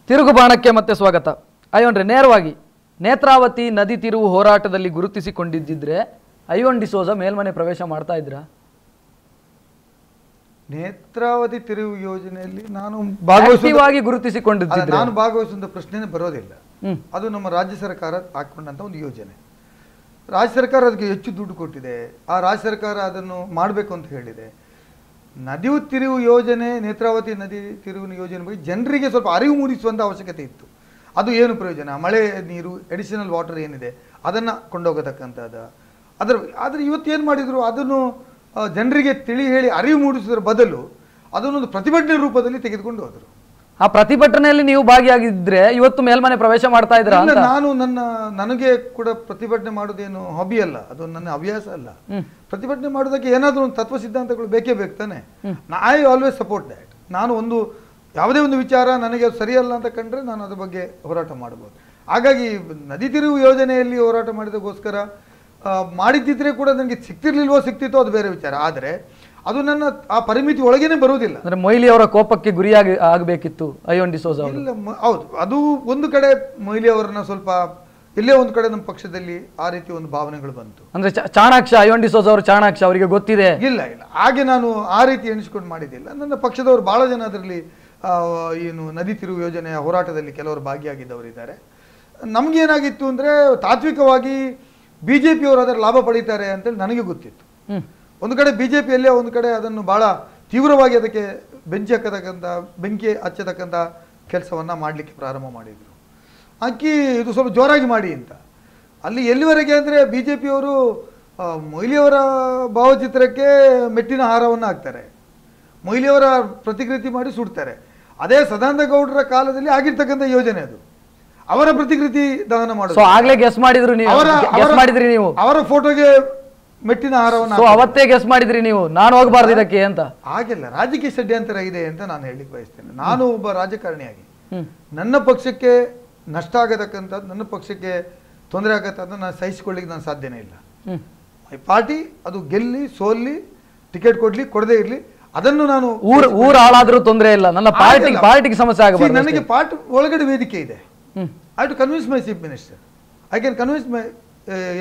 ತಿರುಗುಬಾಣಕ್ಕೆ ಮತ್ತೆ ಸ್ವಾಗತ. ಅಯ್ಯೋನ್ರೆ, ನೇರವಾಗಿ ನೇತ್ರಾವತಿ ನದಿ ತಿರುವು ಹೋರಾಟದಲ್ಲಿ ಗುರುತಿಸಿಕೊಂಡಿದ್ದಿದ್ರೆ ಐವನ್ ಡಿಸೋಜ ಮೇಲ್ಮನೆ ಪ್ರವೇಶ ಮಾಡ್ತಾ ಇದ್ರಾ? ನೇತ್ರಾವತಿ ತಿರುವು ಯೋಜನೆಯಲ್ಲಿ ನಾನು ಗುರುತಿಸಿಕೊಂಡಿದ್ದಿದ್ರೆ ನಾನು ಭಾಗವಹಿಸುವಂತ ಪ್ರಶ್ನೆನೇ ಬರೋದಿಲ್ಲ. ಅದು ನಮ್ಮ ರಾಜ್ಯ ಸರ್ಕಾರ ಹಾಕೊಂಡಂತ ಒಂದು ಯೋಜನೆ. ರಾಜ್ಯ ಸರ್ಕಾರ ಅದಕ್ಕೆ ಹೆಚ್ಚು ದುಡ್ಡು ಕೊಟ್ಟಿದೆ. ಆ ರಾಜ್ಯ ಸರ್ಕಾರ ಅದನ್ನು ಮಾಡಬೇಕು ಅಂತ ಹೇಳಿದೆ. ನದಿ ತಿರುವು ಯೋಜನೆ, ನೇತ್ರಾವತಿ ನದಿ ತಿರುವಿನ ಯೋಜನೆ ಬಗ್ಗೆ ಜನರಿಗೆ ಸ್ವಲ್ಪ ಅರಿವು ಮೂಡಿಸುವಂಥ ಅವಶ್ಯಕತೆ ಇತ್ತು. ಅದು ಏನು ಪ್ರಯೋಜನ, ಮಳೆ ನೀರು ಅಡಿಷನಲ್ ವಾಟರ್ ಏನಿದೆ ಅದನ್ನು ಕೊಂಡೋಗತಕ್ಕಂಥದ್ದು. ಆದರೆ ಇವತ್ತು ಏನು ಮಾಡಿದರು, ಅದನ್ನು ಜನರಿಗೆ ತಿಳಿ ಹೇಳಿ ಅರಿವು ಮೂಡಿಸೋದ್ರ ಬದಲು ಅದನ್ನೊಂದು ಪ್ರತಿಭಟನೆ ರೂಪದಲ್ಲಿ ತೆಗೆದುಕೊಂಡು ಹೋದರು. ಆ ಪ್ರತಿಭಟನೆಯಲ್ಲಿ ನೀವು ಭಾಗಿಯಾಗಿದ್ರೆ ಇವತ್ತು ಮೇಲ್ಮನೆ ಪ್ರವೇಶ ಮಾಡ್ತಾ ಇದ್ರ? ನಾನು ನನಗೆ ಕೂಡ ಪ್ರತಿಭಟನೆ ಮಾಡೋದೇನು ಹಾಬಿ ಅಲ್ಲ, ಅದು ನನ್ನ ಹವ್ಯಾಸ ಅಲ್ಲ. ಪ್ರತಿಭಟನೆ ಮಾಡೋದಕ್ಕೆ ಏನಾದರೂ ಒಂದು ತತ್ವ ಸಿದ್ಧಾಂತಗಳು ಬೇಕೇ ಬೇಕು ತಾನೆ. I always support that. ನಾನು ಯಾವುದೇ ಒಂದು ವಿಚಾರ ನನಗೆ ಸರಿಯಲ್ಲ ಅಂತ ಕಂಡ್ರೆ ನಾನು ಅದ್ರ ಬಗ್ಗೆ ಹೋರಾಟ ಮಾಡ್ಬೋದು. ಹಾಗಾಗಿ ನದಿ ತಿರುವು ಯೋಜನೆಯಲ್ಲಿ ಹೋರಾಟ ಮಾಡಿದಕ್ಕೋಸ್ಕರ ಮಾಡಿದ್ದಿದ್ರೆ ಕೂಡ ನನಗೆ ಸಿಕ್ತಿತ್ತೋ ಅದು ಬೇರೆ ವಿಚಾರ. ಆದರೆ ಅದು ನನ್ನ ಆ ಪರಿಮಿತಿ ಒಳಗೇನೆ ಬರುವುದಿಲ್ಲ. ಅಂದ್ರೆ ಮೊಯ್ಲಿ ಅವರ ಕೋಪಕ್ಕೆ ಗುರಿಯಾಗಿ ಆಗಬೇಕಿತ್ತು ಐವನ್ ಡಿಸೋಜ. ಇಲ್ಲ, ಹೌದು, ಅದು ಒಂದು ಕಡೆ ಮೊಯ್ಲಿ ಅವರನ್ನ ಸ್ವಲ್ಪ ಇಲ್ಲೇ ಒಂದು ಕಡೆ ನಮ್ಮ ಪಕ್ಷದಲ್ಲಿ ಆ ರೀತಿ ಒಂದು ಭಾವನೆಗಳು ಬಂತು. ಅಂದ್ರೆ ಚಾಣಾಕ್ಷ, ಐವನ್ ಡಿಸೋಜ ಅವರು ಚಾಣಾಕ್ಷ, ಅವರಿಗೆ ಗೊತ್ತಿದೆ. ಇಲ್ಲ ಹಾಗೆ ನಾನು ಆ ರೀತಿ ಎಣಿಸ್ಕೊಂಡು ಮಾಡಿದ್ದಿಲ್ಲ. ನನ್ನ ಪಕ್ಷದವರು ಬಹಳ ಜನ ಅದರಲ್ಲಿ ಏನು ನದಿ ತಿರುವು ಯೋಜನೆಯ ಹೋರಾಟದಲ್ಲಿ ಕೆಲವರು ಭಾಗಿಯಾಗಿದ್ದವರಿದ್ದಾರೆ. ನಮ್ಗೇನಾಗಿತ್ತು ಅಂದರೆ ತಾತ್ವಿಕವಾಗಿ BJP ಅವರು ಅದರ ಲಾಭ ಪಡೀತಾರೆ ಅಂತೇಳಿ ನನಗೆ ಗೊತ್ತಿತ್ತು. ಒಂದು ಕಡೆ BJPಯಲ್ಲೇ ಒಂದು ಕಡೆ ಅದನ್ನು ಭಾಳ ತೀವ್ರವಾಗಿ ಅದಕ್ಕೆ ಬೆಂಕಿ ಹಚ್ಚತಕ್ಕಂಥ ಕೆಲಸವನ್ನು ಮಾಡಲಿಕ್ಕೆ ಪ್ರಾರಂಭ ಮಾಡಿದರು. ಇದು ಸ್ವಲ್ಪ ಜೋರಾಗಿ ಮಾಡಿ ಅಂತ. ಅಲ್ಲಿ ಎಲ್ಲಿವರೆಗೆ ಅಂದರೆ BJPಯವರು ಮೊಯ್ಲಿಯವರ ಭಾವಚಿತ್ರಕ್ಕೆ ಮೆಟ್ಟಿನ ಹಾರವನ್ನು ಹಾಕ್ತಾರೆ, ಮೊಯ್ಲಿಯವರ ಪ್ರತಿಕೃತಿ ಮಾಡಿ ಸುಡ್ತಾರೆ. ಅದೇ ಸದಾನಂದ ಗೌಡರ ಕಾಲದಲ್ಲಿ ಆಗಿರ್ತಕ್ಕಂಥ ಯೋಜನೆ ಅದು. ಅವರ ಪ್ರತಿಕೃತಿ ದಹನ ಮಾಡೋದು. ಆಗ್ಲೇ ಗೆಸ್ ಮಾಡಿದ್ರು ನೀವು, ಅವರ ಫೋಟೋಗೆ ಮೆಟ್ಟಿನ ಹಾರವನ್ನು ಅವತ್ತೇ ಗೆಸ್ ಮಾಡಿದ್ರಿ ನೀವು, ನಾನು ಹೋಗಬಾರ್ದು ಇದಕ್ಕೆ ಅಂತ. ಹಾಗೆಲ್ಲ ರಾಜಕೀಯ ಷಡ್ಯಂತರ ಇದೆ ಅಂತ ನಾನು ಹೇಳಲಿಕ್ಕೆ ಬಯಸ್ತೇನೆ. ನಾನು ಒಬ್ಬ ರಾಜಕಾರಣಿಯಾಗಿ ನನ್ನ ಪಕ್ಷಕ್ಕೆ ನಷ್ಟ ಆಗತಕ್ಕಂಥದ್ದು, ನನ್ನ ಪಕ್ಷಕ್ಕೆ ತೊಂದರೆ ಆಗತ್ತಂತ ನಾನು ಸಹಿಸಿಕೊಳ್ಳಿಕ್ಕೆ ನಾನು ಸಾಧ್ಯನೇ ಇಲ್ಲ. ಈ ಪಾರ್ಟಿ ಅದು ಗೆಲ್ಲಿ ಸೋಲ್ಲಿ ಟಿಕೆಟ್ ಕೊಡ್ಲಿ ಕೊಡದೇ ಇರಲಿ, ಅದನ್ನು ನಾನು ಊರು ಹಾಳಾದ್ರೂ ತೊಂದರೆ ಇಲ್ಲ, ನನ್ನ ಪಾರ್ಟಿಗೆ ಸಮಸ್ಯೆ ಆಗಬಾರ್ದು. ನನಗೆ ಪಾರ್ಟಿ ಒಳಗಡೆ ವೇದಿಕೆ ಇದೆ. I to convince my chief minister, I can convince my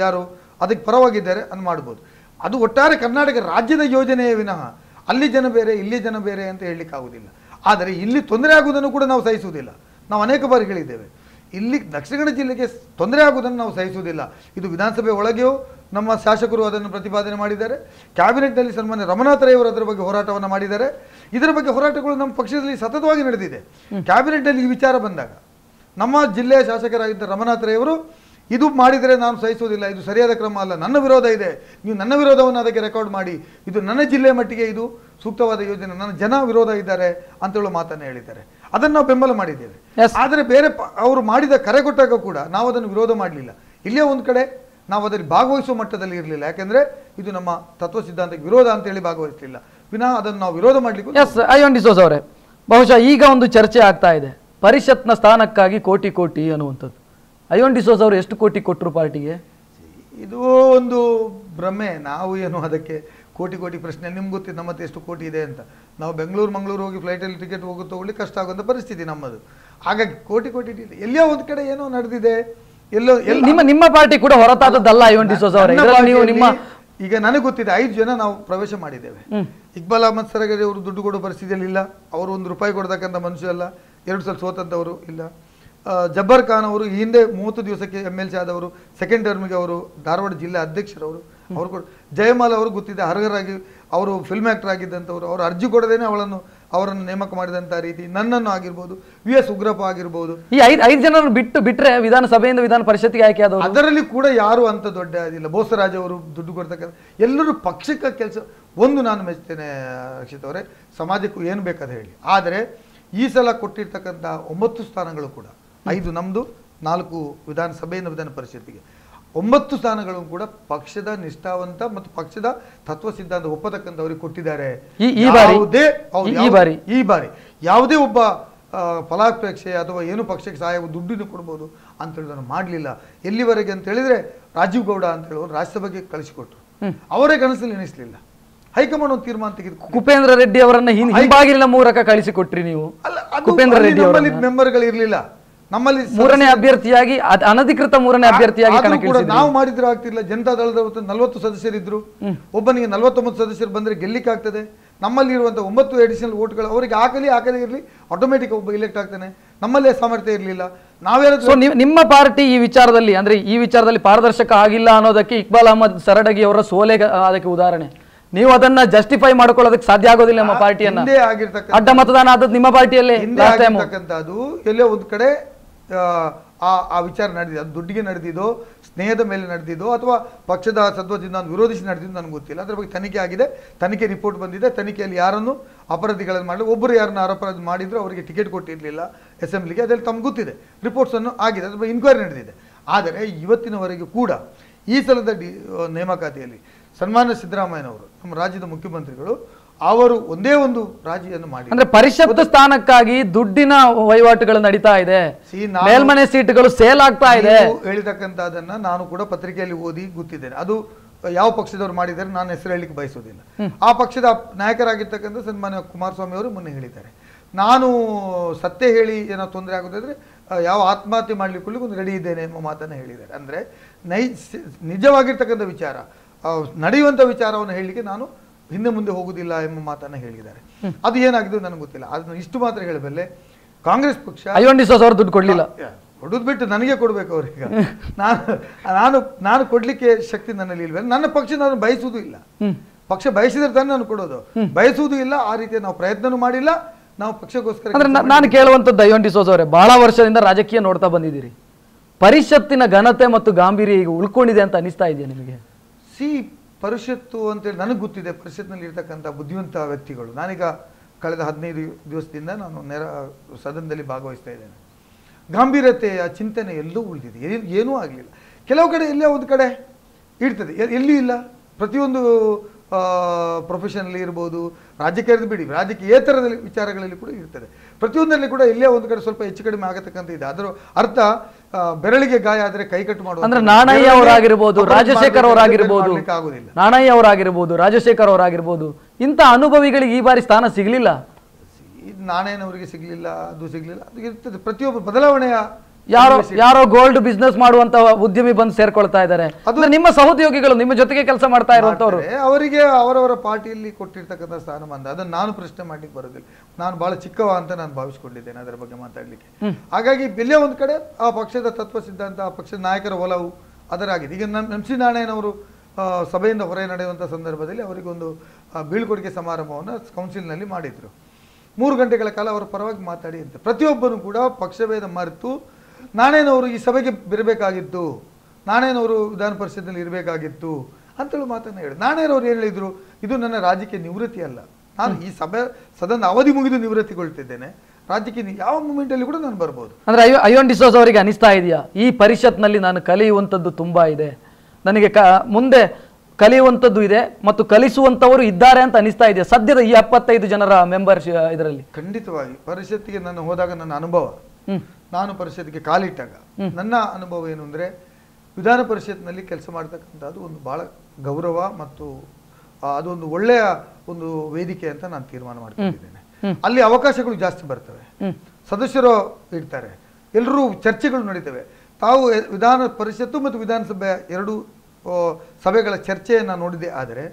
ಯಾರು ಅದಕ್ಕೆ ಪರವಾಗಿದ್ದಾರೆ ಅಂತ ಮಾಡ್ಬೋದು. ಅದು ಒಟ್ಟಾರೆ ಕರ್ನಾಟಕ ರಾಜ್ಯದ ಯೋಜನೆಯೇ ವಿನಃ ಅಲ್ಲಿ ಜನ ಬೇರೆ ಇಲ್ಲಿ ಜನ ಬೇರೆ ಅಂತ ಹೇಳಲಿಕ್ಕೆ ಆಗುವುದಿಲ್ಲ. ಆದರೆ ಇಲ್ಲಿ ತೊಂದರೆ ಆಗುವುದನ್ನು ಕೂಡ ನಾವು ಸಹಿಸುವುದಿಲ್ಲ. ನಾವು ಅನೇಕ ಬಾರಿ ಹೇಳಿದ್ದೇವೆ, ಇಲ್ಲಿ ದಕ್ಷಿಣ ಕನ್ನಡ ಜಿಲ್ಲೆಗೆ ತೊಂದರೆ ಆಗುವುದನ್ನು ನಾವು ಸಹಿಸುವುದಿಲ್ಲ. ಇದು ವಿಧಾನಸಭೆ ಒಳಗೆಯೂ ನಮ್ಮ ಶಾಸಕರು ಅದನ್ನು ಪ್ರತಿಪಾದನೆ ಮಾಡಿದ್ದಾರೆ. ಕ್ಯಾಬಿನೆಟ್ನಲ್ಲಿ ಸನ್ಮಾನ್ಯ ರಮನಾಥ್ ರೈ ಅವರು ಅದರ ಬಗ್ಗೆ ಹೋರಾಟವನ್ನು ಮಾಡಿದ್ದಾರೆ. ಇದರ ಬಗ್ಗೆ ಹೋರಾಟಗಳು ನಮ್ಮ ಪಕ್ಷದಲ್ಲಿ ಸತತವಾಗಿ ನಡೆದಿದೆ. ಕ್ಯಾಬಿನೆಟ್ನಲ್ಲಿ ಈ ವಿಚಾರ ಬಂದಾಗ ನಮ್ಮ ಜಿಲ್ಲೆಯ ಶಾಸಕರಾಗಿದ್ದ ರಮನಾಥ್ ರೈ ಅವರು ಇದು ಮಾಡಿದರೆ ನಾನು ಸಹಿಸುವುದಿಲ್ಲ, ಇದು ಸರಿಯಾದ ಕ್ರಮ ಅಲ್ಲ, ನನ್ನ ವಿರೋಧ ಇದೆ, ನೀವು ನನ್ನ ವಿರೋಧವನ್ನು ಅದಕ್ಕೆ ರೆಕಾರ್ಡ್ ಮಾಡಿ, ಇದು ನನ್ನ ಜಿಲ್ಲೆಯ ಮಟ್ಟಿಗೆ ಇದು ಸೂಕ್ತವಾದ ಯೋಜನೆ, ನನ್ನ ಜನ ವಿರೋಧ ಇದ್ದಾರೆ ಅಂತೇಳೋ ಮಾತನ್ನು ಹೇಳಿದ್ದಾರೆ. ಅದನ್ನು ನಾವು ಬೆಂಬಲ ಮಾಡಿದ್ದೇವೆ. ಆದರೆ ಬೇರೆ ಅವರು ಮಾಡಿದ ಕರೆ ಕೊಟ್ಟಾಗ ಕೂಡ ನಾವು ಅದನ್ನು ವಿರೋಧ ಮಾಡಲಿಲ್ಲ. ಇಲ್ಲೇ ಒಂದು ಕಡೆ ನಾವು ಅದರಲ್ಲಿ ಭಾಗವಹಿಸುವ ಮಟ್ಟದಲ್ಲಿ ಇರಲಿಲ್ಲ. ಯಾಕೆಂದರೆ ಇದು ನಮ್ಮ ತತ್ವ ಸಿದ್ಧಾಂತಕ್ಕೆ ವಿರೋಧ ಅಂತೇಳಿ ಭಾಗವಹಿಸಲಿಲ್ಲ, ವಿನಃ ಅದನ್ನು ನಾವು ವಿರೋಧ ಮಾಡಲಿಕ್ಕೆ. ಐವನ್ ಡಿಸೋಜ ಅವರೇ, ಬಹುಶಃ ಈಗ ಒಂದು ಚರ್ಚೆ ಆಗ್ತಾ ಇದೆ, ಪರಿಷತ್ನ ಸ್ಥಾನಕ್ಕಾಗಿ ಕೋಟಿ ಅನ್ನುವಂಥದ್ದು. ಐವನ್ ಡಿಸೋಜ ಅವರು ಎಷ್ಟು ಕೋಟಿ ಕೊಟ್ಟರು ಪಾರ್ಟಿಗೆ? ಇದು ಒಂದು ಭ್ರಮೆ. ನಾವು ಏನು ಅದಕ್ಕೆ ಕೋಟಿ ಪ್ರಶ್ನೆ, ನಿಮ್ಗೆ ಗೊತ್ತಿದೆ ನಮ್ಮ ಹತ್ರ ಎಷ್ಟು ಕೋಟಿ ಇದೆ ಅಂತ. ನಾವು ಮಂಗಳೂರು ಹೋಗಿ ಫ್ಲೈಟಲ್ಲಿ ಟಿಕೆಟ್ ತಗೊಳ್ಳಿ ಕಷ್ಟ ಆಗುವಂಥ ಪರಿಸ್ಥಿತಿ ನಮ್ಮದು. ಹಾಗಾಗಿ ಕೋಟಿ ಎಲ್ಲೋ ಒಂದು ಕಡೆ ಏನೋ ನಡೆದಿದೆ, ನಿಮ್ಮ ಪಾರ್ಟಿ ಕೂಡ ಹೊರತಾದದ್ದಲ್ಲ ಐವನ್ ಡಿಸೋಜ ಅವರೇ. ಈಗ ನನಗೆ ಗೊತ್ತಿದೆ 5 ಜನ ನಾವು ಪ್ರವೇಶ ಮಾಡಿದ್ದೇವೆ. ಇಕ್ಬಾಲ್ ಅಹಮದ್ ಸರಗರಿ ಅವರು ದುಡ್ಡು ಕೊಡೋ ಪರಿಸ್ಥಿತಿಯಲ್ಲಿ ಇಲ್ಲ, ಅವರು ₹1 ಕೊಡ್ತಕ್ಕಂಥ ಮನುಷ್ಯ ಅಲ್ಲ, 2 ಸಲ ಸೋತಂಥವರು ಇಲ್ಲ. ಜಬ್ಬರ್ ಖಾನ್ ಅವರು ಹಿಂದೆ 30 ದಿವಸಕ್ಕೆ MLC ಆದವರು, ಸೆಕೆಂಡ್ ಟರ್ಮಿಗೆ ಅವರು ಧಾರವಾಡ ಜಿಲ್ಲಾ ಅಧ್ಯಕ್ಷರವರು. ಅವರು ಕೂಡ ಜಯಮಾಲ ಅವರು ಗೊತ್ತಿದೆ, ಹರ್ಗರಾಗಿ ಅವರು ಫಿಲ್ಮ್ ಆ್ಯಕ್ಟರ್ ಆಗಿದ್ದಂಥವ್ರು. ಅವರು ಅರ್ಜಿ ಕೊಡದೇನೆ ಅವರನ್ನು ನೇಮಕ ಮಾಡಿದಂಥ ರೀತಿ, ನನ್ನನ್ನು ಆಗಿರ್ಬೋದು, VS ಉಗ್ರಪ್ಪ ಆಗಿರ್ಬೋದು. ಈ 5 ಜನರು ಬಿಟ್ಟರೆ ವಿಧಾನಸಭೆಯಿಂದ ವಿಧಾನ ಪರಿಷತ್ಗೆ ಆಯ್ಕೆ ಆದವರು ಅದರಲ್ಲಿ ಕೂಡ ಯಾರು ಅಂತ ದೊಡ್ಡ ಇದಿಲ್ಲ. ಬೋಸರಾಜ್ ಅವರು ದುಡ್ಡು ಕೊಡ್ತಕ್ಕಂಥ ಎಲ್ಲರೂ ಪಕ್ಷಕ್ಕೆ ಕೆಲಸ. ಒಂದು ನಾನು ಮೆಚ್ತೇನೆ ರಕ್ಷಿತ್ ಅವರೇ, ಸಮಾಜಕ್ಕೂ ಏನು ಬೇಕಾದ ಹೇಳಿ. ಆದರೆ ಈ ಸಲ ಕೊಟ್ಟಿರ್ತಕ್ಕಂಥ 9 ಸ್ಥಾನಗಳು ಕೂಡ 5 ನಮ್ಮದು, 4 ವಿಧಾನಸಭೆಯಿಂದ ವಿಧಾನ ಪರಿಷತ್ತಿಗೆ 9 ಸ್ಥಾನಗಳು ಕೂಡ ಪಕ್ಷದ ನಿಷ್ಠಾವಂತ ಮತ್ತು ಪಕ್ಷದ ತತ್ವ ಸಿದ್ಧಾಂತ ಒಪ್ಪತಕ್ಕಂಥವ್ರಿಗೆ ಕೊಟ್ಟಿದ್ದಾರೆ. ಈ ಬಾರಿ ಯಾವುದೇ ಒಬ್ಬ ಫಲಾಪೇಕ್ಷೆ ಅಥವಾ ಏನು ಪಕ್ಷಕ್ಕೆ ಸಹಾಯ ದುಡ್ಡಿನ ಕೊಡ್ಬೋದು ಅಂತ ಹೇಳಿದನ್ನು ಮಾಡಲಿಲ್ಲ. ಎಲ್ಲಿವರೆಗೆ ಅಂತ ಹೇಳಿದ್ರೆ ರಾಜೀವ್ ಗೌಡ ಅಂತ ಹೇಳೋರು ರಾಜ್ಯಸಭೆಗೆ ಕಳಿಸಿಕೊಟ್ರು, ಅವರೇ ಕನಸಲ್ಲಿ ಎಣಿಸಲಿಲ್ಲ. ಹೈಕಮಾಂಡ್ ಒಂದು ತೀರ್ಮಾನ ತೆಗೆದು ಕುಪೇಂದ್ರ ರೆಡ್ಡಿ ಅವರನ್ನ ಹಿಂಬಾಗಿಲಿನ ಮೂಲಕ ಕಳಿಸಿಕೊಟ್ರಿ ನೀವು. ಅಲ್ಲ, ಕುಪೇಂದ್ರ ರೆಡ್ಡಿ ನಮ್ಮಲ್ಲಿ ಮೆಂಬರ್ಗಳು ಇರಲಿಲ್ಲ. ನಮ್ಮಲ್ಲಿ ಮೂರನೇ ಅಭ್ಯರ್ಥಿಯಾಗಿ ಅನಧಿಕೃತ ಮೂರನೇ ಅಭ್ಯರ್ಥಿಯಾಗಿ ನಾವು ಮಾಡಿದ್ರೆ ಆಗ್ತಿಲ್ಲ. ಜನತಾ ದಳದ 40 ಸದಸ್ಯರಿದ್ರು, ಒಬ್ಬನಿಗೆ 49 ಸದಸ್ಯರು ಬಂದ್ರೆ ಗೆಲ್ಲಿಕ್ಕೆ ಆಗ್ತದೆ. ನಮ್ಮಲ್ಲಿ ಇರುವಂತಹ 9 ಅಡಿಷನಲ್ ವೋಟ್ಗಳು ಅವರಿಗೆ ಹಾಕದೇ ಇರಲಿ, ಆಟೋಮೆಟಿಕ್ ಒಬ್ಬ ಇಲೆಕ್ಟ್ ಆಗ್ತಾನೆ. ನಮ್ಮಲ್ಲೇ ಸಾಮರ್ಥ್ಯ ಇರಲಿಲ್ಲ. ನಿಮ್ಮ ಪಾರ್ಟಿ ಈ ವಿಚಾರದಲ್ಲಿ ಪಾರದರ್ಶಕ ಆಗಿಲ್ಲ ಅನ್ನೋದಕ್ಕೆ ಇಕ್ಬಾಲ್ ಅಹಮದ್ ಸರಡಗಿ ಅವರ ಸೋಲೆ ಅದಕ್ಕೆ ಉದಾಹರಣೆ. ನೀವು ಅದನ್ನ ಜಸ್ಟಿಫೈ ಮಾಡ್ಕೊಳ್ಳೋದಕ್ಕೆ ಸಾಧ್ಯ ಆಗೋದಿಲ್ಲ. ನಮ್ಮ ಪಾರ್ಟಿಯನ್ನ ಅಡ್ಡ ಮತದಾನ ಆದದ್ದು ನಿಮ್ಮ ಪಾರ್ಟಿಯಲ್ಲೇ ಆಗಿರ್ತಕ್ಕಂಥದ್ದು. ಎಲ್ಲೇ ಒಂದು ಕಡೆ ಆ ವಿಚಾರ ನಡೆದಿದೆ. ಅದು ದುಡ್ಡಿಗೆ ನಡೆದಿದ್ದೋ, ಸ್ನೇಹದ ಮೇಲೆ ನಡೆದಿದ್ದೋ, ಅಥವಾ ಪಕ್ಷದ ಸದ್ವದಿಂದ ನಾನು ವಿರೋಧಿಸಿ ನಡೆದಿದ್ದು ನನಗೆ ಗೊತ್ತಿಲ್ಲ. ಅದ್ರ ಬಗ್ಗೆ ತನಿಖೆ ಆಗಿದೆ, ತನಿಖೆ ರಿಪೋರ್ಟ್ ಬಂದಿದೆ. ತನಿಖೆಯಲ್ಲಿ ಯಾರನ್ನು ಅಪರಾಧಿಗಳನ್ನು ಮಾಡಲಿ, ಒಬ್ಬರು ಯಾರನ್ನು ಅಪರಾಧ ಮಾಡಿದ್ರು ಅವರಿಗೆ ಟಿಕೆಟ್ ಕೊಟ್ಟಿರಲಿಲ್ಲ ಅಸೆಂಬ್ಲಿಗೆ, ಅದರಲ್ಲಿ ತಮ್ಗೆ ಗೊತ್ತಿದೆ. ರಿಪೋರ್ಟ್ಸನ್ನು ಆಗಿದೆ, ಅದ್ರ ಬಗ್ಗೆ ಇನ್ಕ್ವೈರಿ ನಡೆದಿದೆ. ಆದರೆ ಇವತ್ತಿನವರೆಗೂ ಕೂಡ ಈ ಸಲದ ನೇಮಕಾತಿಯಲ್ಲಿ ಸನ್ಮಾನ್ಯ ಸಿದ್ದರಾಮಯ್ಯನವರು, ನಮ್ಮ ರಾಜ್ಯದ ಮುಖ್ಯಮಂತ್ರಿಗಳು, ಅವರು ಒಂದೇ ಒಂದು ರಾಜಿಯನ್ನು ಮಾಡಿ, ಅಂದ್ರೆ ಪರಿಷತ್ ಸ್ಥಾನಕ್ಕಾಗಿ ದುಡ್ಡಿನ ವಹಿವಾಟುಗಳು ನಡೀತಾ ಇದೆ, ಮೇಲ್ಮನೆ ಸೀಟುಗಳು ಸೇಲ್ ಆಗ್ತಾ ಇದೆ ಹೇಳಿತಕ್ಕಂಥದ್ದನ್ನ ನಾನು ಕೂಡ ಪತ್ರಿಕೆಯಲ್ಲಿ ಓದಿ ಗೊತ್ತಿದ್ದೇನೆ. ಅದು ಯಾವ ಪಕ್ಷದವರು ಮಾಡಿದ್ದಾರೆ ನಾನು ಹೆಸರು ಹೇಳಲಿಕ್ಕೆ ಬಯಸೋದಿಲ್ಲ. ಆ ಪಕ್ಷದ ನಾಯಕರಾಗಿರ್ತಕ್ಕಂಥ ಸನ್ಮಾನ್ಯ ಕುಮಾರಸ್ವಾಮಿ ಅವರು ಮೊನ್ನೆ ಹೇಳಿದ್ದಾರೆ, ನಾನು ಸತ್ಯ ಹೇಳಿ ಏನೋ ತೊಂದರೆ ಆಗೋದಾದ್ರೆ ಯಾವ ಆತ್ಮಹತ್ಯೆ ಮಾಡ್ಲಿಕ್ಕೆ ಒಂದು ರೆಡಿ ಇದ್ದೇನೆ ಎಂಬ ಮಾತನ್ನು ಹೇಳಿದ್ದಾರೆ. ಅಂದ್ರೆ ನಿಜವಾಗಿರ್ತಕ್ಕಂಥ ವಿಚಾರ, ನಡೆಯುವಂಥ ವಿಚಾರವನ್ನು ಹೇಳಲಿಕ್ಕೆ ನಾನು ಹಿಂದೆ ಮುಂದೆ ಹೋಗುದಿಲ್ಲ ಎಂಬ ಮಾತನ್ನು ಹೇಳಿದ್ದಾರೆ. ಅದು ಏನಾಗಿದೆ ನನಗೆ ಗೊತ್ತಿಲ್ಲ. ಅದನ್ನು ಇಷ್ಟು ಮಾತ್ರ ಹೇಳಬಲ್ಲೆ, ಕಾಂಗ್ರೆಸ್ ಪಕ್ಷ ದುಡ್ಡು ಕೊಡ್ಲಿಲ್ಲ, ಕೊಡುದು ಬಿಟ್ಟು ನನಗೆ ಕೊಡ್ಬೇಕು ಅವ್ರೀಗ. ನಾನು ಕೊಡ್ಲಿಕ್ಕೆ ಶಕ್ತಿ ನನ್ನಲ್ಲಿ ಇಲ್ವೇ? ನನ್ನ ಪಕ್ಷ ನಾನು ಬಯಸುವುದೂ ಇಲ್ಲ. ಪಕ್ಷ ಬಯಸಿದ್ರೆ ತಾನೇ ನಾನು ಕೊಡೋದು, ಬಯಸುವುದೂ ಇಲ್ಲ. ಆ ರೀತಿಯ ನಾವು ಪ್ರಯತ್ನನೂ ಮಾಡಿಲ್ಲ. ನಾವು ಪಕ್ಷಕ್ಕೋಸ್ಕರ ನಾನು ಕೇಳುವಂಥದ್ದು ಅಯ್ಯೋನ್ ಡಿಸೋಜ ಅವರೇ, ಬಹಳ ವರ್ಷದಿಂದ ರಾಜಕೀಯ ನೋಡ್ತಾ ಬಂದಿದ್ದೀರಿ. ಪರಿಷತ್ತಿನ ಘನತೆ ಮತ್ತು ಗಾಂಭೀರ್ಯ ಈಗ ಉಳ್ಕೊಂಡಿದೆ ಅಂತ ಅನಿಸ್ತಾ ಇದೆಯಾ ನಿಮಗೆ? ಪರಿಷತ್ತು ಅಂತೇಳಿ ನನಗೆ ಗೊತ್ತಿದೆ. ಪರಿಷತ್ನಲ್ಲಿ ಇರ್ತಕ್ಕಂಥ ಬುದ್ಧಿವಂತ ವ್ಯಕ್ತಿಗಳು, ನಾನೀಗ ಕಳೆದ 15 ದಿವಸದಿಂದ ನಾನು ಸದನದಲ್ಲಿ ಭಾಗವಹಿಸ್ತಾ ಇದ್ದೇನೆ. ಗಾಂಭೀರ್ಯತೆಯ ಚಿಂತನೆ ಎಲ್ಲೂ ಉಳಿದಿದೆ, ಏನೂ ಆಗಲಿಲ್ಲ. ಕೆಲವು ಕಡೆ ಎಲ್ಲೇ ಒಂದು ಕಡೆ ಇರ್ತದೆ, ಎಲ್ಲಿ ಇಲ್ಲ. ಪ್ರತಿಯೊಂದು ಪ್ರೊಫೆಷನಲ್ಲಿ ಇರ್ಬೋದು, ರಾಜಕೀಯದ ಬಿಡಿ, ರಾಜಕೀಯೇತರದಲ್ಲಿ ವಿಚಾರಗಳಲ್ಲಿ ಕೂಡ ಇರ್ತದೆ. ಪ್ರತಿಯೊಂದರಲ್ಲಿ ಕೂಡ ಎಲ್ಲೇ ಒಂದು ಕಡೆ ಸ್ವಲ್ಪ ಹೆಚ್ಚು ಕಡಿಮೆ ಆಗತಕ್ಕಂಥ ಇದೆ. ಅದರ ಅರ್ಥ ಬೆರಳಿಗೆ ಗಾಯ ಆದರೆ ಕೈಕಟ್ಟು ಮಾಡುವ, ಅಂದ್ರೆ ನಾಣಯ್ಯ ಅವರಾಗಿರ್ಬೋದು, ರಾಜಶೇಖರ್ ಅವರಾಗಿರ್ಬೋದು, ನಾಣಯ್ಯ ಅವರಾಗಿರ್ಬೋದು, ರಾಜಶೇಖರ್ ಅವರಾಗಿರ್ಬೋದು, ಇಂಥ ಅನುಭವಿಗಳಿಗೆ ಈ ಬಾರಿ ಸ್ಥಾನ ಸಿಗಲಿಲ್ಲ. ನಾಣಯ್ಯನವರಿಗೆ ಸಿಗಲಿಲ್ಲ, ಅದು ಸಿಗಲಿಲ್ಲ, ಅದು ಇರ್ತದೆ. ಪ್ರತಿಯೊಬ್ಬ ಬದಲಾವಣೆಯ ಯಾರೋ ಗೋಲ್ಡ್ ಬಿಸ್ನೆಸ್ ಮಾಡುವಂತ ಉದ್ಯಮಿ ಬಂದು ಸೇರ್ಕೊಳ್ತಾ ಇದ್ದಾರೆ. ಅದು ನಿಮ್ಮ ಸಹೋದ್ಯೋಗಿಗಳು, ನಿಮ್ಮ ಜೊತೆಗೆ ಕೆಲಸ ಮಾಡ್ತಾ ಇರುವಂತವ್ರು, ಅವರಿಗೆ ಅವರವರ ಪಾರ್ಟಿಯಲ್ಲಿ ಕೊಟ್ಟಿರ್ತಕ್ಕಂಥ ಸ್ಥಾನಮಾನ, ಅದನ್ನು ನಾನು ಪ್ರಶ್ನೆ ಮಾಡ್ಲಿಕ್ಕೆ ಬರೋದಿಲ್ಲ. ನಾನು ಬಹಳ ಚಿಕ್ಕವ ಅಂತ ನಾನು ಭಾವಿಸ್ಕೊಂಡಿದ್ದೇನೆ ಅದರ ಬಗ್ಗೆ ಮಾತಾಡ್ಲಿಕ್ಕೆ. ಹಾಗಾಗಿ ಎಲ್ಲೇ ಒಂದು ಕಡೆ ಆ ಪಕ್ಷದ ತತ್ವ ಸಿದ್ಧಾಂತ, ಆ ಪಕ್ಷದ ನಾಯಕರ ಒಲವು ಅದರಾಗಿದೆ. ಈಗ MC ನಾರಾಯಣವರು ಸಭೆಯಿಂದ ಹೊರ ನಡೆಯುವಂಥ ಸಂದರ್ಭದಲ್ಲಿ ಅವರಿಗೊಂದು ಬೀಳ್ಕೊಡುಗೆ ಸಮಾರಂಭವನ್ನು ಕೌನ್ಸಿಲ್ನಲ್ಲಿ ಮಾಡಿದ್ರು. 3 ಗಂಟೆಗಳ ಕಾಲ ಅವರ ಪರವಾಗಿ ಮಾತಾಡಿ ಅಂತ. ಪ್ರತಿಯೊಬ್ಬನು ಕೂಡ ಪಕ್ಷಭೇದ ಮರೆತು ನಾಣಯ್ಯನವರು ಈ ಸಭೆಗೆ ಬರಬೇಕಾಗಿತ್ತು, ನಾಣಯ್ಯನವರು ವಿಧಾನ ಪರಿಷತ್ನಲ್ಲಿ ಇರಬೇಕಾಗಿತ್ತು ಅಂತೇಳಿ ಮಾತನ್ನು ಹೇಳಿ. ನಾಣಯ್ಯನವರು ಏನು ಹೇಳಿದ್ರು, ಇದು ನನ್ನ ರಾಜಕೀಯ ನಿವೃತ್ತಿ ಅಲ್ಲ, ನಾನು ಈ ಸದನ ಅವಧಿ ಮುಗಿದು ನಿವೃತ್ತಿಗೊಳ್ತಿದ್ದೇನೆ, ರಾಜಕೀಯ ಯಾವ ಮೂಮೆಂಟಲ್ಲಿ ಕೂಡ ನಾನು ಬರ್ಬೋದು. ಅಂದ್ರೆ ಅಯ್ಯೋನ್ ಡಿಸೋಜ ಅವರಿಗೆ ಅನಿಸ್ತಾ ಇದೆಯಾ, ಈ ಪರಿಷತ್ನಲ್ಲಿ ನಾನು ಕಲಿಯುವಂಥದ್ದು ತುಂಬಾ ಇದೆ, ನನಗೆ ಮುಂದೆ ಕಲಿಯುವಂಥದ್ದು ಇದೆ ಮತ್ತು ಕಲಿಸುವಂಥವರು ಇದ್ದಾರೆ ಅಂತ ಅನಿಸ್ತಾ ಇದೆಯಾ ಸದ್ಯದ ಈ 75 ಜನರ ಮೆಂಬರ್ಸ್ ಇದರಲ್ಲಿ? ಖಂಡಿತವಾಗಿ. ಪರಿಷತ್ತಿಗೆ ನಾನು ಹೋದಾಗ ನನ್ನ ಅನುಭವ, ನಾನು ಪರಿಷತ್ಗೆ ಕಾಲಿಟ್ಟಾಗ ನನ್ನ ಅನುಭವ ಏನು ಅಂದರೆ, ವಿಧಾನ ಪರಿಷತ್ನಲ್ಲಿ ಕೆಲಸ ಮಾಡ್ತಕ್ಕಂಥದ್ದು ಒಂದು ಬಹಳ ಗೌರವ ಮತ್ತು ಅದೊಂದು ಒಳ್ಳೆಯ ಒಂದು ವೇದಿಕೆ ಅಂತ ನಾನು ತೀರ್ಮಾನ ಮಾಡ್ಕೊಂಡಿದ್ದೇನೆ. ಅಲ್ಲಿ ಅವಕಾಶಗಳು ಜಾಸ್ತಿ ಬರ್ತವೆ, ಸದಸ್ಯರು ಇರ್ತಾರೆ, ಎಲ್ಲರೂ ಚರ್ಚೆಗಳು ನಡೀತವೆ. ತಾವು ವಿಧಾನ ಪರಿಷತ್ತು ಮತ್ತು ವಿಧಾನಸಭೆ ಎರಡು ಸಭೆಗಳ ಚರ್ಚೆಯನ್ನು ನೋಡಿದೆ. ಆದರೆ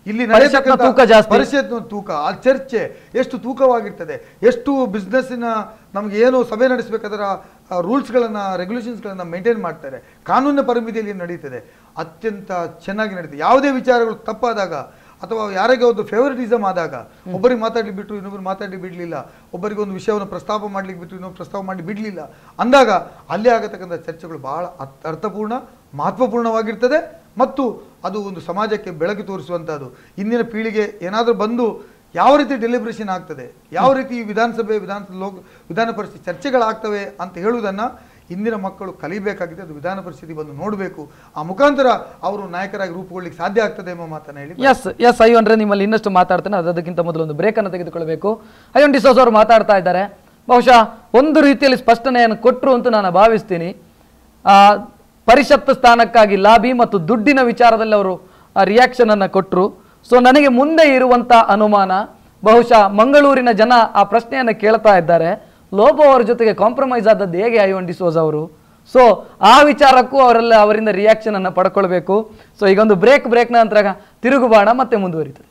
ಇಲ್ಲಿ ಪರಿಷತ್ನ ತೂಕ, ಆ ಚರ್ಚೆ ಎಷ್ಟು ತೂಕವಾಗಿರ್ತದೆ, ಎಷ್ಟು ಬಿಸ್ನೆಸ್ಸಿನ ನಮ್ಗೆ ಏನು ಸಭೆ ನಡೆಸಬೇಕಾದ್ರ ರೂಲ್ಸ್ಗಳನ್ನು, ರೆಗ್ಯುಲೇಷನ್ಸ್ಗಳನ್ನು ಮೇಂಟೈನ್ ಮಾಡ್ತಾರೆ, ಕಾನೂನಿನ ಪರಿಮಿತಿಯಲ್ಲಿ ನಡೀತದೆ, ಅತ್ಯಂತ ಚೆನ್ನಾಗಿ ನಡೀತದೆ. ಯಾವುದೇ ವಿಚಾರಗಳು ತಪ್ಪಾದಾಗ ಅಥವಾ ಯಾರಿಗೆ ಒಂದು ಫೇವರಿಟಿಸಮ್ ಆದಾಗ, ಒಬ್ಬರಿಗೆ ಮಾತಾಡ್ಲಿಕ್ಕೆ ಬಿಟ್ಟು ಇನ್ನೊಬ್ಬರು ಮಾತಾಡಿ ಬಿಡಲಿಲ್ಲ, ಒಬ್ಬರಿಗೆ ಒಂದು ವಿಷಯವನ್ನು ಪ್ರಸ್ತಾಪ ಮಾಡ್ಲಿಕ್ಕೆ ಬಿಟ್ಟು ಇನ್ನೊಬ್ಬರು ಪ್ರಸ್ತಾಪ ಮಾಡಿ ಬಿಡಲಿಲ್ಲ ಅಂದಾಗ ಅಲ್ಲಿ ಆಗತಕ್ಕಂಥ ಚರ್ಚೆಗಳು ಬಹಳ ಅರ್ಥಪೂರ್ಣ, ಮಹತ್ವಪೂರ್ಣವಾಗಿರ್ತದೆ ಮತ್ತು ಅದು ಒಂದು ಸಮಾಜಕ್ಕೆ ಬೆಳಕು ತೋರಿಸುವಂಥದ್ದು. ಇಂದಿನ ಪೀಳಿಗೆ ಏನಾದರೂ ಬಂದು ಯಾವ ರೀತಿ ಡೆಲಿಬ್ರೇಷನ್ ಆಗ್ತದೆ, ಯಾವ ರೀತಿ ವಿಧಾನಸಭೆ ವಿಧಾನ ಪರಿಷತ್ ಚರ್ಚೆಗಳಾಗ್ತವೆ ಅಂತ ಹೇಳುವುದನ್ನು ಇಂದಿನ ಮಕ್ಕಳು ಕಲಿಬೇಕಾಗಿದೆ. ಅದು ವಿಧಾನ ಪರಿಸ್ಥಿತಿ ಬಂದು ನೋಡಬೇಕು, ಆ ಮುಖಾಂತರ ಅವರು ನಾಯಕರಾಗಿ ರೂಪುಗೊಳ್ಳಿಕ್ಕೆ ಸಾಧ್ಯ ಆಗ್ತದೆ ಎಂಬ ಮಾತನ್ನು ಹೇಳಿ. ಎಸ್ ಅಯ್ಯೋನ್ರೆ, ನಿಮ್ಮಲ್ಲಿ ಇನ್ನಷ್ಟು ಮಾತಾಡ್ತೇನೆ. ಅದಕ್ಕಿಂತ ಮೊದಲು ಒಂದು ಬ್ರೇಕ್ ಅನ್ನು ತೆಗೆದುಕೊಳ್ಬೇಕು. ಅಯ್ಯೋನ್ ಡಿಸೋಜ ಅವರು ಮಾತಾಡ್ತಾ ಇದ್ದಾರೆ. ಬಹುಶಃ ಒಂದು ರೀತಿಯಲ್ಲಿ ಸ್ಪಷ್ಟನೆಯನ್ನು ಕೊಟ್ಟರು ಅಂತ ನಾನು ಭಾವಿಸ್ತೀನಿ. ಪರಿಷತ್ ಸ್ಥಾನಕ್ಕಾಗಿ ಲಾಬಿ ಮತ್ತು ದುಡ್ಡಿನ ವಿಚಾರದಲ್ಲಿ ಅವರು ರಿಯಾಕ್ಷನ್ ಅನ್ನು ಕೊಟ್ಟರು. ಸೊ ನನಗೆ ಮುಂದೆ ಇರುವಂತ ಅನುಮಾನ, ಬಹುಶಃ ಮಂಗಳೂರಿನ ಜನ ಆ ಪ್ರಶ್ನೆಯನ್ನು ಕೇಳ್ತಾ ಇದ್ದಾರೆ, ಲೋಬೋ ಅವರ ಜೊತೆಗೆ ಕಾಂಪ್ರಮೈಸ್ ಆದದ್ದು ಹೇಗೆ ಐವನ್ ಡಿಸೋಜಾ ಅವರು? ಸೊ ಆ ವಿಚಾರಕ್ಕೂ ಅವರಿಂದ ರಿಯಾಕ್ಷನ್ ಅನ್ನು ಪಡ್ಕೊಳ್ಬೇಕು. ಸೊ ಈಗ ಒಂದು ಬ್ರೇಕ್ ನಂತರ ತಿರುಗುಬಾಣ ಮತ್ತೆ ಮುಂದುವರಿತದೆ.